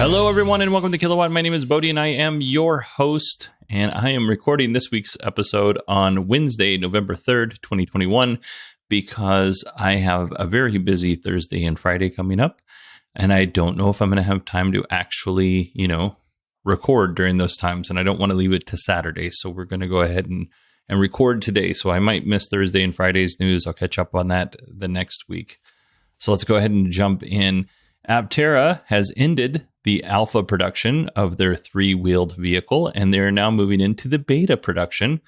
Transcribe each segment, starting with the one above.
Hello, everyone, and welcome to Kilowatt. My name is Bodhi, and I am your host, and I am recording this week's episode on Wednesday, November 3rd, 2021, because I have a very busy Thursday and Friday coming up, and I don't know if I'm going to have time to actually, record during those times, and I don't want to leave it to Saturday, so we're going to go ahead and record today, so I might miss Thursday and Friday's news. I'll catch up on that the next week. So let's go ahead and jump in. Aptera has ended the alpha production of their three-wheeled vehicle, and they're now moving into the beta production.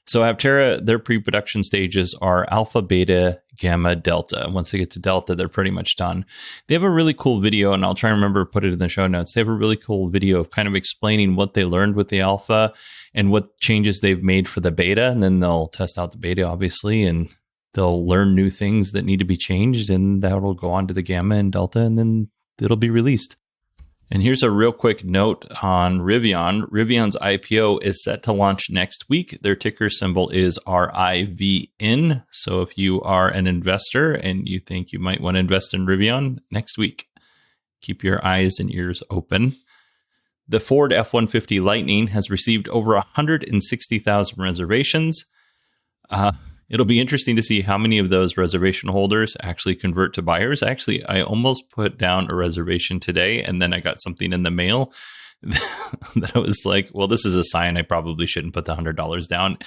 So Aptera, their pre-production stages are alpha, beta, gamma, delta. Once they get to delta, they're pretty much done. They have a really cool video, and I'll try and remember to put it in the show notes. They have a really cool video of kind of explaining what they learned with the alpha and what changes they've made for the beta, and then they'll test out the beta, obviously, and they'll learn new things that need to be changed, and that'll go on to the gamma and delta, and then it'll be released. And here's a real quick note on Rivian. Rivian's IPO is set to launch next week. Their ticker symbol is RIVN. So if you are an investor and you think you might want to invest in Rivian next week, keep your eyes and ears open. The Ford F-150 Lightning has received over 160,000 reservations. It'll be interesting to see how many of those reservation holders actually convert to buyers. Actually, I almost put down a reservation today, and then I got something in the mail that I was like, well, this is a sign I probably shouldn't put the $100 down.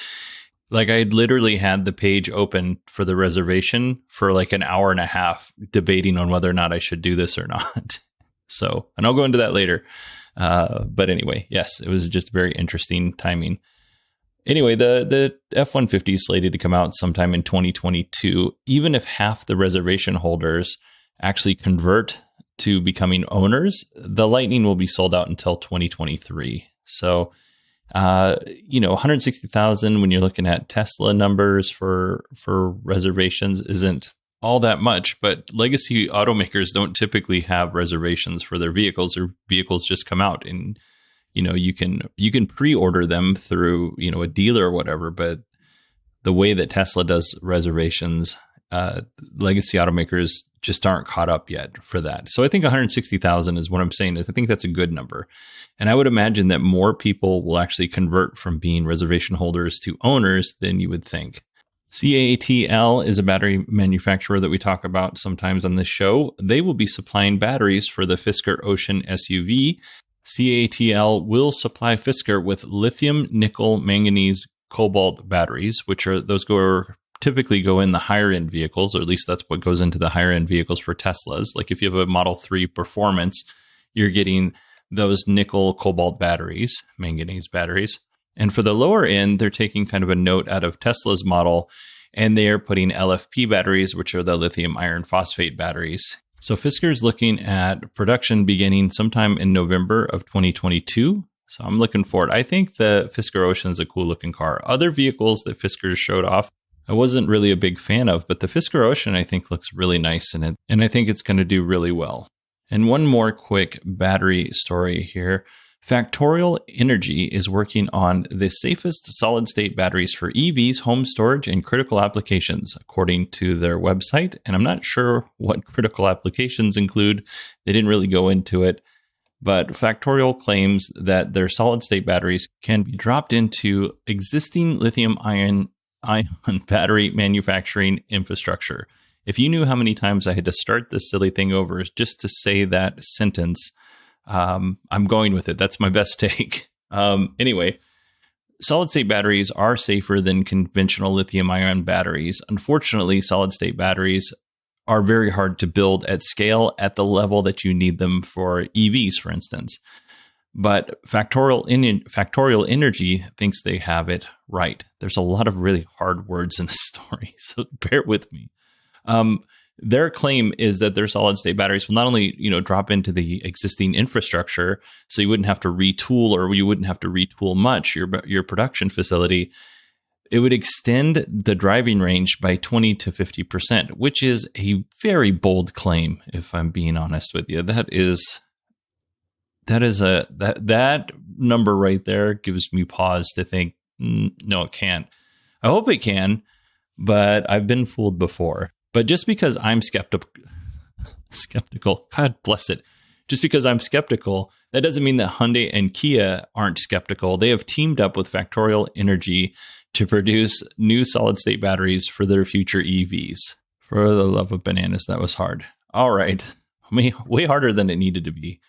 Like, I literally had the page open for the reservation for like an hour and a half debating on whether or not I should do this or not. So, and I'll go into that later. But anyway, yes, it was just very interesting timing. Anyway, the F-150 is slated to come out sometime in 2022. Even if half the reservation holders actually convert to becoming owners, the Lightning will be sold out until 2023. So, 160,000 when you're looking at Tesla numbers for reservations isn't all that much, but legacy automakers don't typically have reservations for their vehicles. Their vehicles just come out, and you can pre-order them through, a dealer or whatever, but the way that Tesla does reservations, legacy automakers just aren't caught up yet for that. So I think 160,000 is what I'm saying. I think that's a good number. And I would imagine that more people will actually convert from being reservation holders to owners than you would think. CATL is a battery manufacturer that we talk about sometimes on this show. They will be supplying batteries for the Fisker Ocean SUV. CATL will supply Fisker with lithium, nickel, manganese, cobalt batteries, typically go in the higher end vehicles, or at least that's what goes into the higher end vehicles for Teslas. Like if you have a Model 3 Performance, you're getting those nickel, cobalt batteries, manganese batteries. And for the lower end, they're taking kind of a note out of Tesla's model, and they are putting LFP batteries, which are the lithium iron phosphate batteries. So Fisker is looking at production beginning sometime in November of 2022. So I'm looking forward. I think the Fisker Ocean is a cool looking car. Other vehicles that Fisker showed off, I wasn't really a big fan of, but the Fisker Ocean I think looks really nice in it, and I think it's going to do really well. And one more quick battery story here. Factorial Energy is working on the safest solid-state batteries for EVs, home storage, and critical applications, according to their website. And I'm not sure what critical applications include. They didn't really go into it. But Factorial claims that their solid-state batteries can be dropped into existing lithium-ion battery manufacturing infrastructure. If you knew how many times I had to start this silly thing over just to say that sentence, I'm going with it. That's my best take. Anyway, solid-state batteries are safer than conventional lithium-ion batteries. Unfortunately, solid-state batteries are very hard to build at scale at the level that you need them for EVs, for instance. But Factorial Energy thinks they have it right. There's a lot of really hard words in the story, so bear with me. Their claim is that their solid-state batteries will not only, drop into the existing infrastructure, so you wouldn't have to retool, or you wouldn't have to retool much your production facility. It would extend the driving range by 20 to 50%, which is a very bold claim, if I'm being honest with you. That number right there gives me pause to think, no, it can't. I hope it can, but I've been fooled before. But just because I'm skeptical, God bless it. just because I'm skeptical, that doesn't mean that Hyundai and Kia aren't skeptical. They have teamed up with Factorial Energy to produce new solid-state batteries for their future EVs. For the love of bananas, that was hard. All right, way harder than it needed to be.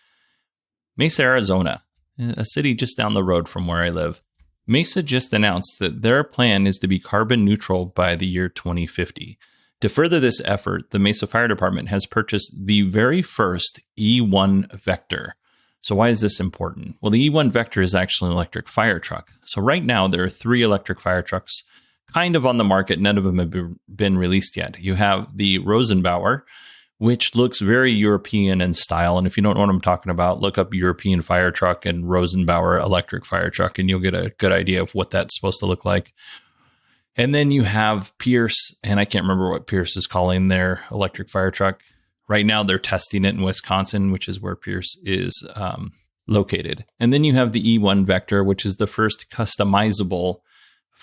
Mesa, Arizona, a city just down the road from where I live. Mesa just announced that their plan is to be carbon neutral by the year 2050. To further this effort, the Mesa Fire Department has purchased the very first E1 Vector. So why is this important? Well, the E1 Vector is actually an electric fire truck. So right now, there are 3 electric fire trucks kind of on the market. None of them have been released yet. You have the Rosenbauer, which looks very European in style. And if you don't know what I'm talking about, look up European fire truck and Rosenbauer electric fire truck, and you'll get a good idea of what that's supposed to look like. And then you have Pierce, and I can't remember what Pierce is calling their electric fire truck. Right now, they're testing it in Wisconsin, which is where Pierce is located. And then you have the E1 Vector, which is the first customizable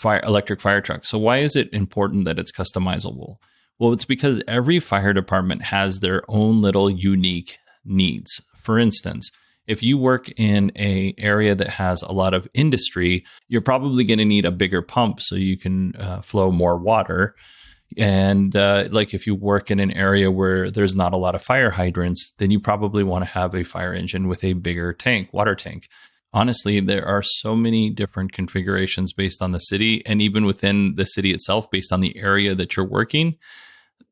electric fire truck. So why is it important that it's customizable? Well, it's because every fire department has their own little unique needs. For instance, if you work in an area that has a lot of industry, you're probably going to need a bigger pump so you can flow more water. And like if you work in an area where there's not a lot of fire hydrants, then you probably want to have a fire engine with a bigger tank, water tank. Honestly, there are so many different configurations based on the city, and even within the city itself, based on the area that you're working.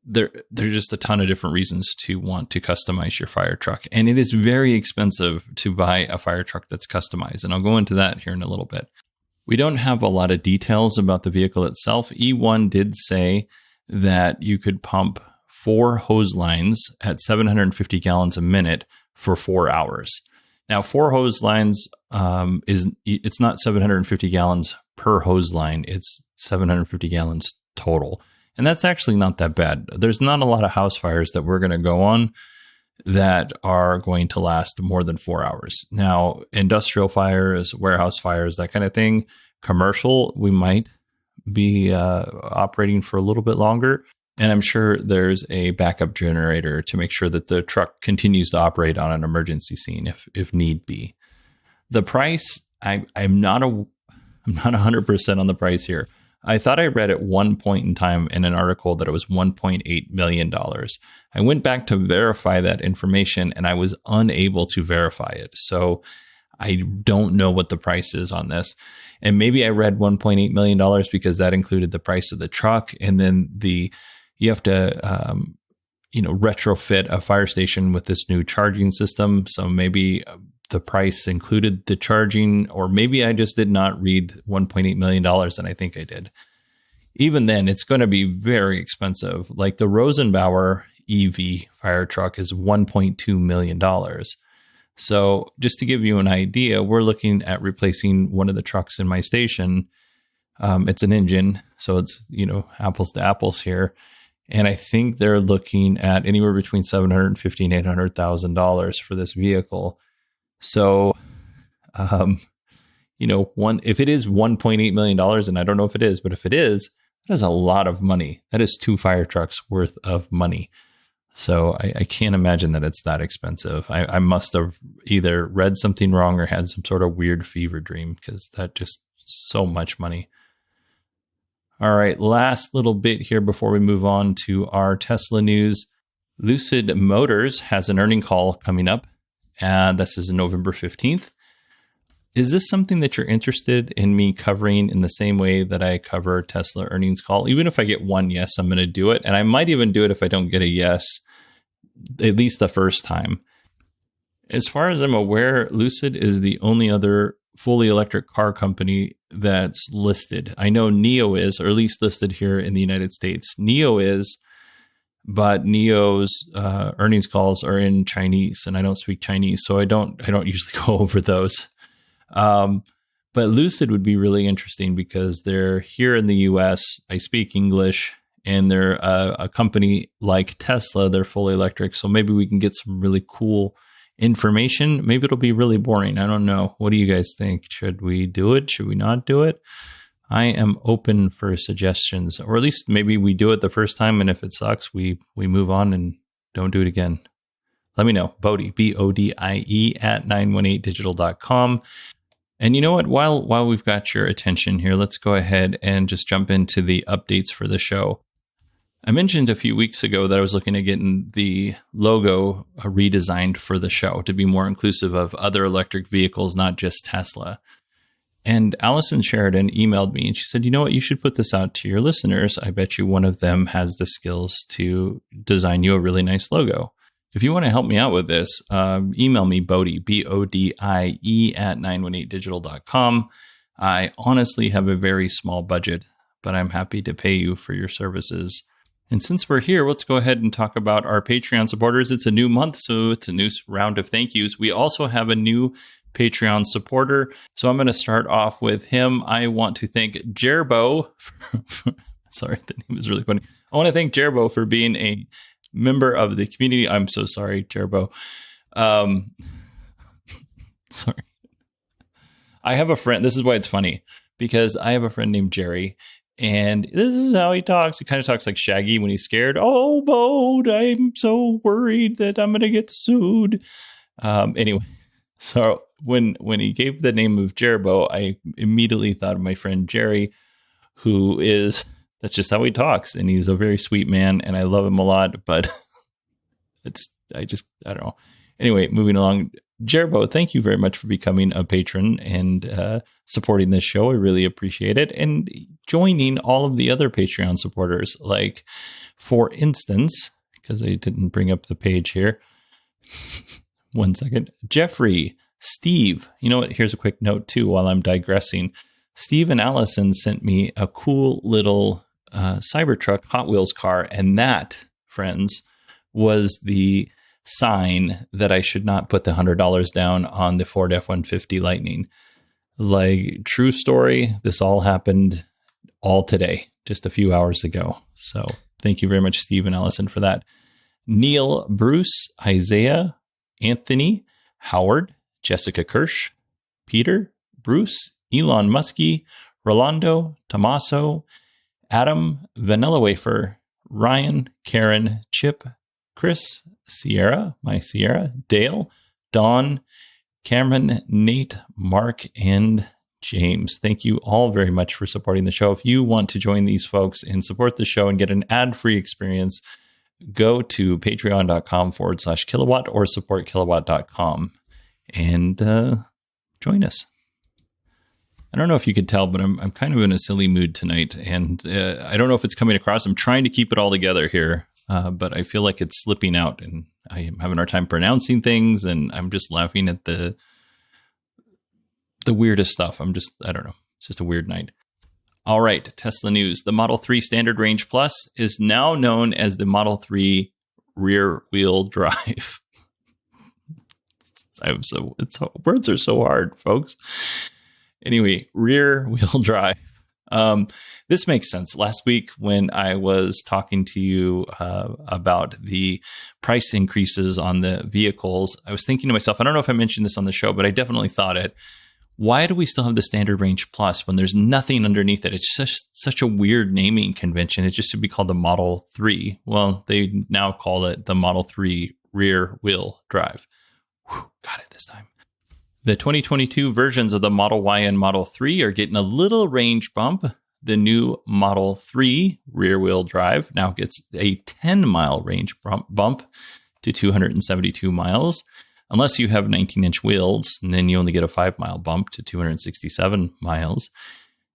There's just a ton of different reasons to want to customize your fire truck. And it is very expensive to buy a fire truck that's customized. And I'll go into that here in a little bit. We don't have a lot of details about the vehicle itself. E1 did say that you could pump 4 hose lines at 750 gallons a minute for 4 hours. Now, 4 hose lines it's not 750 gallons per hose line. It's 750 gallons total. And that's actually not that bad. There's not a lot of house fires that we're going to go on that are going to last more than 4 hours. Now, industrial fires, warehouse fires, that kind of thing, commercial, we might be operating for a little bit longer. And I'm sure there's a backup generator to make sure that the truck continues to operate on an emergency scene if need be. The price, I'm not 100% on the price here. I thought I read at one point in time in an article that it was $1.8 million. I went back to verify that information and I was unable to verify it. So I don't know what the price is on this. And maybe I read $1.8 million because that included the price of the truck. And then you have to, retrofit a fire station with this new charging system. So maybe the price included the charging, or maybe I just did not read $1.8 million, and I think I did. Even then, it's going to be very expensive. Like the Rosenbauer EV fire truck is $1.2 million. So just to give you an idea, we're looking at replacing one of the trucks in my station. It's an engine, so it's, apples to apples here. And I think they're looking at anywhere between $750,000 and $800,000 for this vehicle. So, if it is $1.8 million, and I don't know if it is, but if it is, that is a lot of money. That is 2 fire trucks worth of money. So I can't imagine that it's that expensive. I must have either read something wrong or had some sort of weird fever dream, because that just so much money. All right, last little bit here before we move on to our Tesla news. Lucid Motors has an earning call coming up. This is November 15th. Is this something that you're interested in me covering in the same way that I cover Tesla earnings call? Even if I get one yes, I'm going to do it. And I might even do it if I don't get a yes, at least the first time. As far as I'm aware, Lucid is the only other fully electric car company that's listed. I know NIO is, or at least listed here in the United States. NIO is, but NIO's earnings calls are in Chinese, and I don't speak Chinese, so I don't usually go over those. But Lucid would be really interesting because they're here in the US. I speak English, and they're a company like Tesla. They're fully electric, so maybe we can get some really cool information. Maybe it'll be really boring. I don't know. What do you guys think? Should we do it? Should we not do it? I am open for suggestions, or at least maybe we do it the first time, and if it sucks, we move on and don't do it again. let me know. Bodie, BODIE at 918digital.com. And you know what? While we've got your attention here, let's go ahead and just jump into the updates for the show. I mentioned a few weeks ago that I was looking at getting the logo redesigned for the show to be more inclusive of other electric vehicles, not just Tesla. And Allison Sheridan emailed me and she said, you know what? You should put this out to your listeners. I bet you one of them has the skills to design you a really nice logo. If you want to help me out with this, email me, Bodie, BODIE at 918digital.com. I honestly have a very small budget, but I'm happy to pay you for your services. And since we're here, let's go ahead and talk about our Patreon supporters. It's a new month, so it's a new round of thank yous. We also have a new Patreon supporter, so I'm going to start off with him. I want to thank Jerbo. Sorry, the name is really funny. I want to thank Jerbo for being a member of the community. I'm so sorry, Jerbo. Sorry. I have a friend. This is why it's funny, because I have a friend named Jerry, and this is how he talks. He kind of talks like Shaggy when he's scared. Oh, Bode, I'm so worried that I'm going to get sued. Anyway, so when he gave the name of Jerbo, I immediately thought of my friend Jerry, that's just how he talks. And he's a very sweet man and I love him a lot, but I don't know. Anyway, moving along. Jerbo, thank you very much for becoming a patron and supporting this show. I really appreciate it. And joining all of the other Patreon supporters, like, for instance, because I didn't bring up the page here. 1 second. Jeffrey, Steve. You know what? Here's a quick note, too, while I'm digressing. Steve and Allison sent me a cool little Cybertruck Hot Wheels car. And that, friends, was the sign that I should not put the $100 down on the Ford F-150 Lightning. Like, true story, this all happened all today, just a few hours ago. So thank you very much, Steve and Allison, for that. Neil, Bruce, Isaiah, Anthony, Howard, Jessica Kirsch, Peter, Bruce, Elon Muskie, Rolando, Tommaso, Adam, Vanilla Wafer, Ryan, Karen, Chip, Chris, Sierra, my Sierra, Dale, Dawn, Cameron, Nate, Mark, and James. Thank you all very much for supporting the show. If you want to join these folks and support the show and get an ad-free experience, go to patreon.com/kilowatt or supportkilowatt.com and join us. I don't know if you could tell, but I'm kind of in a silly mood tonight, and I don't know if it's coming across. I'm trying to keep it all together here, but I feel like it's slipping out, and I am having a hard time pronouncing things, and I'm just laughing at the weirdest stuff. I don't know. It's just a weird night. All right, Tesla news. The Model 3 Standard Range Plus is now known as the Model 3 Rear-Wheel Drive. Words are so hard, folks. Anyway, rear-wheel drive. This makes sense. Last week, when I was talking to you about the price increases on the vehicles, I was thinking to myself, I don't know if I mentioned this on the show, but I definitely thought it. Why do we still have the Standard Range Plus when there's nothing underneath it? It's such a weird naming convention. It just should be called the Model 3. Well, they now call it the Model 3 Rear-Wheel Drive. Whew, got it this time. The 2022 versions of the Model Y and Model 3 are getting a little range bump. The new Model 3 rear-wheel drive now gets a 10-mile range bump to 272 miles. Unless you have 19-inch wheels, and then you only get a 5-mile bump to 267 miles.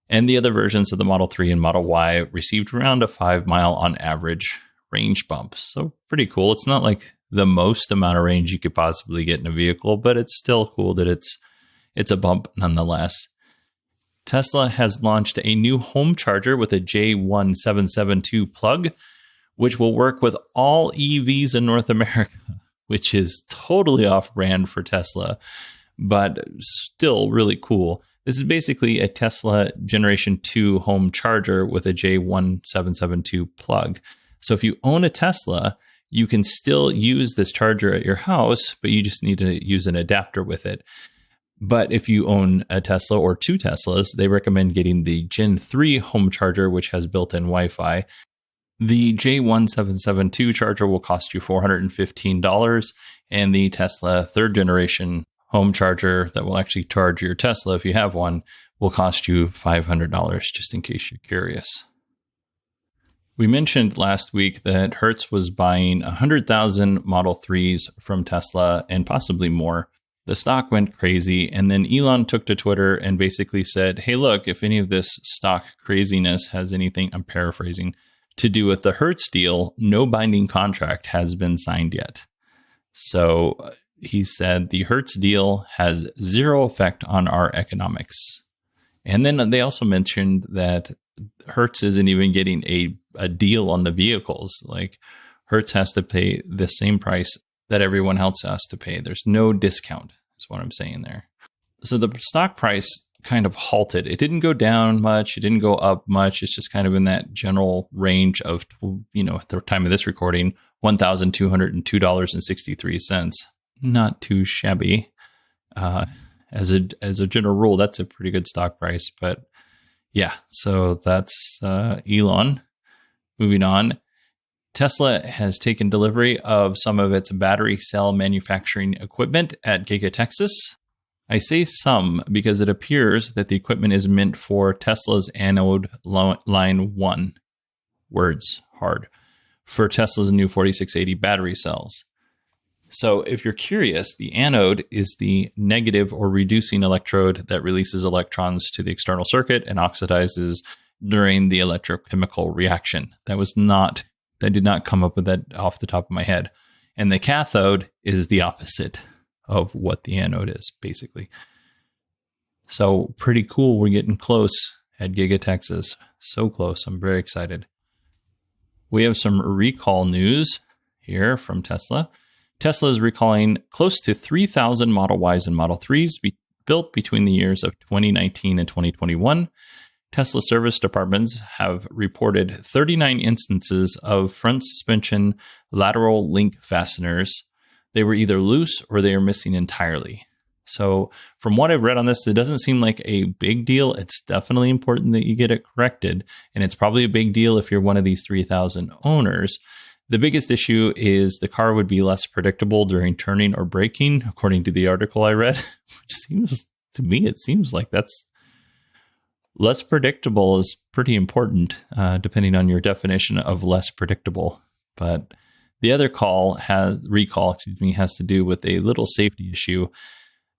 And the other versions of the Model 3 and Model Y received around a 5-mile on average range bump. So pretty cool. It's not like the most amount of range you could possibly get in a vehicle, but it's still cool that it's a bump nonetheless. Tesla has launched a new home charger with a J1772 plug, which will work with all EVs in North America, which is totally off-brand for Tesla, but still really cool. This is basically a Tesla Generation 2 home charger with a J1772 plug. So if you own a Tesla, you can still use this charger at your house, but you just need to use an adapter with it. But if you own a Tesla or two Teslas, they recommend getting the Gen 3 home charger, which has built-in Wi-Fi. The J1772 charger will cost you $415, and the Tesla third generation home charger that will actually charge your Tesla if you have one will cost you $500, just in case you're curious. We mentioned last week that Hertz was buying 100,000 Model 3s from Tesla and possibly more. The stock went crazy, and then Elon took to Twitter and basically said, hey, look, if any of this stock craziness has anything, I'm paraphrasing, to do with the Hertz deal, no binding contract has been signed yet. So he said the Hertz deal has zero effect on our economics. And then they also mentioned that Hertz isn't even getting a deal on the vehicles. Like Hertz has to pay the same price that everyone else has to pay. There's no discount, is what I'm saying there. So the stock price kind of halted. It didn't go down much. It didn't go up much. It's just kind of in that general range of, at the time of this recording, $1,202.63. Not too shabby. As a general rule, that's a pretty good stock price. But yeah, so that's Elon. Moving on. Tesla has taken delivery of some of its battery cell manufacturing equipment at GigaTexas. I say some because it appears that the equipment is meant for Tesla's anode line 1. Words hard. For Tesla's new 4680 battery cells. So if you're curious, the anode is the negative or reducing electrode that releases electrons to the external circuit and oxidizes during the electrochemical reaction. I did not come up with that off the top of my head. And the cathode is the opposite of what the anode is, basically. So pretty cool. We're getting close at GigaTexas. So close. I'm very excited. We have some recall news here from Tesla. Tesla is recalling close to 3,000 Model Ys and Model 3s built between the years of 2019 and 2021. Tesla service departments have reported 39 instances of front suspension lateral link fasteners. They were either loose or they are missing entirely. So from what I've read on this, it doesn't seem like a big deal. It's definitely important that you get it corrected. And it's probably a big deal if you're one of these 3,000 owners. The biggest issue is the car would be less predictable during turning or braking, according to the article I read, which seems, to me, it seems like that's less predictable is pretty important, depending on your definition of less predictable. But the other recall has to do with a little safety issue.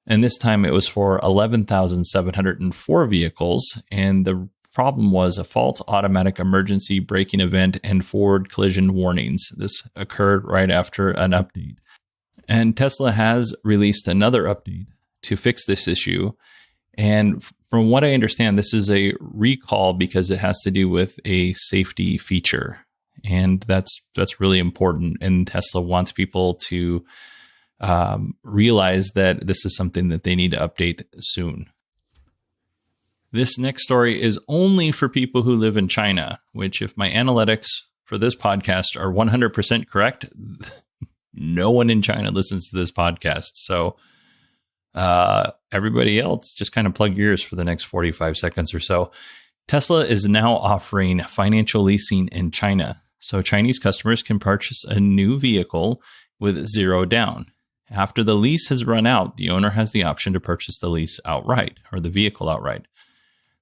And this time it was for 11,704 vehicles. And the problem was a false automatic emergency braking event and forward collision warnings. This occurred right after an update. And Tesla has released another update to fix this issue. And from what I understand, this is a recall because it has to do with a safety feature. And that's really important. And Tesla wants people to realize that this is something that they need to update soon. This next story is only for people who live in China, which if my analytics for this podcast are 100% correct, no one in China listens to this podcast. So everybody else, just kind of plug your ears for the next 45 seconds or so. Tesla is now offering financial leasing in China. So Chinese customers can purchase a new vehicle with zero down. After the lease has run out, the owner has the option to purchase the lease outright or the vehicle outright.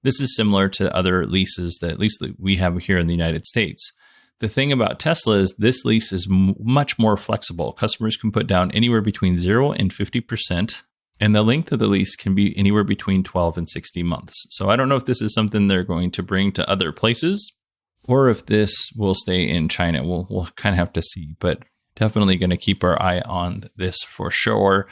This is similar to other leases that at least we have here in the United States. The thing about Tesla is this lease is much more flexible. Customers can put down anywhere between 0 and 50%, and the length of the lease can be anywhere between 12 and 60 months. So I don't know if this is something they're going to bring to other places or if this will stay in China. We'll kind of have to see, but definitely going to keep our eye on this for sure.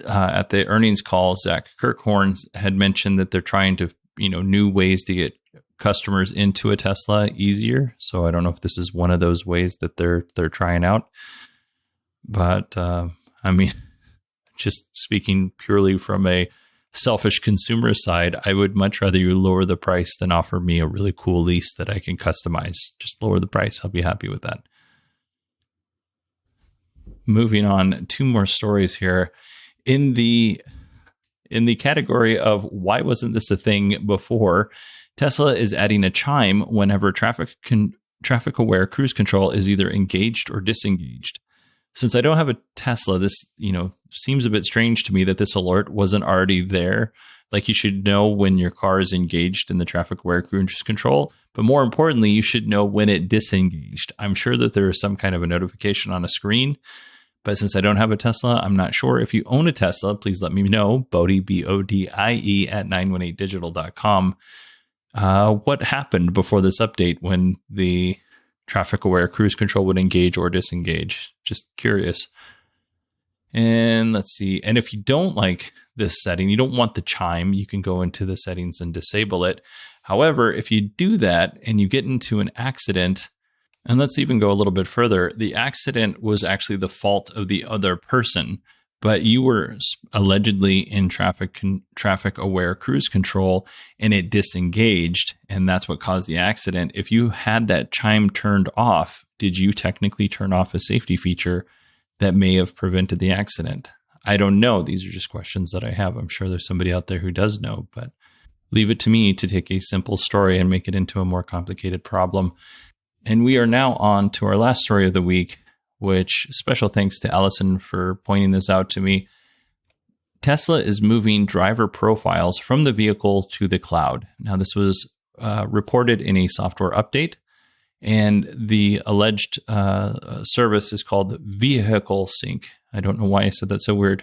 At the earnings call, Zach Kirkhorn had mentioned that they're trying to, new ways to get customers into a Tesla easier. So I don't know if this is one of those ways that they're trying out. But just speaking purely from a selfish consumer side, I would much rather you lower the price than offer me a really cool lease that I can customize. Just lower the price. I'll be happy with that. Moving on, 2 more stories here. In the category of why wasn't this a thing before, Tesla is adding a chime whenever traffic Traffic-Aware Cruise Control is either engaged or disengaged. Since I don't have a Tesla, this, seems a bit strange to me that this alert wasn't already there. Like, you should know when your car is engaged in the Traffic-Aware Cruise Control, but more importantly, you should know when it disengaged. I'm sure that there is some kind of a notification on a screen, but since I don't have a Tesla, I'm not sure. If you own a Tesla, please let me know. Bodie, BODIE at 918digital.com. What happened before this update when the Traffic-Aware Cruise Control would engage or disengage? Just curious. And let's see. And if you don't like this setting, you don't want the chime, you can go into the settings and disable it. However, if you do that and you get into an accident, and let's even go a little bit further, the accident was actually the fault of the other person, but you were allegedly in Traffic-Aware Cruise Control and it disengaged, and that's what caused the accident. If you had that chime turned off, did you technically turn off a safety feature that may have prevented the accident? I don't know. These are just questions that I have. I'm sure there's somebody out there who does know, but leave it to me to take a simple story and make it into a more complicated problem. And we are now on to our last story of the week, which special thanks to Allison for pointing this out to me. Tesla is moving driver profiles from the vehicle to the cloud. Now, this was reported in a software update, and the alleged service is called Vehicle Sync. I don't know why I said that so weird.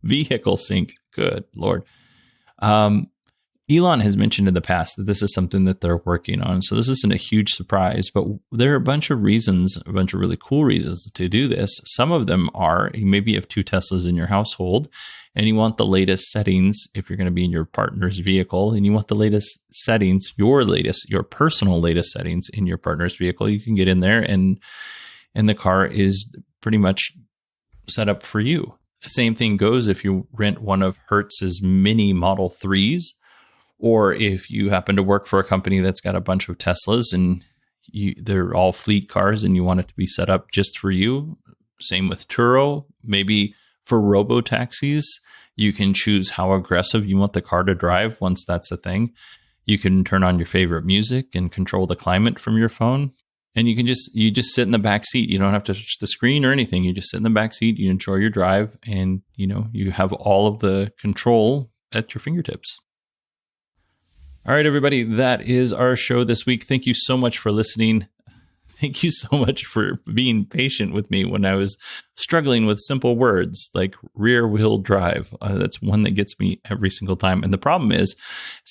Vehicle Sync. Good Lord. Elon has mentioned in the past that this is something that they're working on. So this isn't a huge surprise, but there are a bunch of reasons, a bunch of really cool reasons to do this. Some of them are, maybe you have 2 Teslas in your household and you want the latest settings if you're going to be in your partner's vehicle, and you want the latest settings, your personal latest settings in your partner's vehicle. You can get in there and the car is pretty much set up for you. The same thing goes if you rent one of Hertz's mini Model 3s, or if you happen to work for a company that's got a bunch of Teslas and they're all fleet cars and you want it to be set up just for you. Same with Turo. Maybe for robo-taxis, you can choose how aggressive you want the car to drive once that's a thing. You can turn on your favorite music and control the climate from your phone. And you just sit in the back seat. You don't have to touch the screen or anything. You just sit in the back seat, you enjoy your drive, and you have all of the control at your fingertips. All right, everybody, that is our show this week. Thank you so much for listening. Thank you so much for being patient with me when I was struggling with simple words like rear wheel drive. That's one that gets me every single time. And the problem is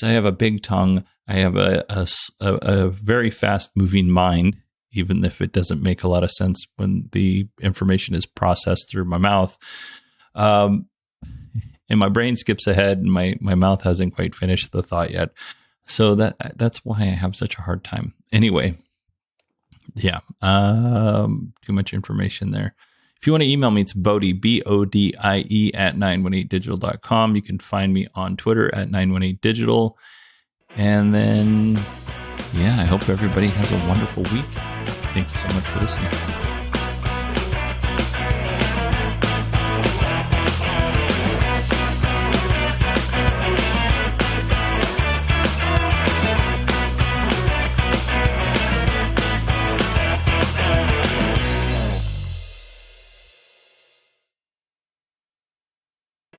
I have a big tongue. I have a very fast moving mind, even if it doesn't make a lot of sense when the information is processed through my mouth. And my brain skips ahead and my mouth hasn't quite finished the thought yet. So that's why I have such a hard time. Anyway, yeah, too much information there. If you want to email me, it's Bodie, BODIE at 918digital.com. You can find me on Twitter at 918digital. And then, yeah, I hope everybody has a wonderful week. Thank you so much for listening.